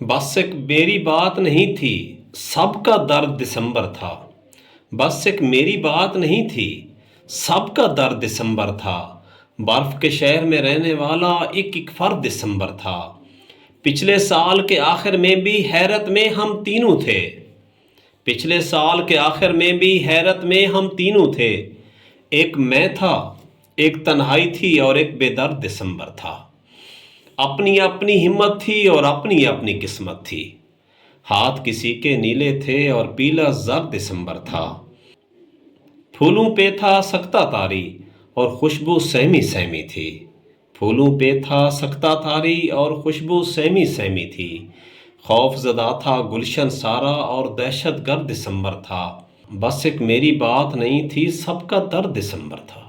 बस एक मेरी बात नहीं थी, सबका दर्द दिसंबर था। बस एक मेरी बात नहीं थी, सबका दर्द दिसंबर था। बर्फ के शहर में रहने वाला एक एक फर्द दिसंबर था। पिछले साल के आखिर में भी हैरत में हम तीनों थे। पिछले साल के आखिर में भी हैरत में हम तीनों थे। एक मैं था, एक तन्हाई थी और एक बेदर्द दिसंबर था। अपनी अपनी हिम्मत थी और अपनी अपनी किस्मत थी। हाथ किसी के नीले थे और पीला जर्द दिसंबर था। फूलों पे था सख्ता तारी और खुशबू सहमी सहमी थी। फूलों पे था सख्ता तारी और खुशबू सहमी सहमी थी। खौफ ज़दा था गुलशन सारा और दहशत गर्द दिसंबर था। बस एक मेरी बात नहीं थी, सबका दर्द दिसंबर था।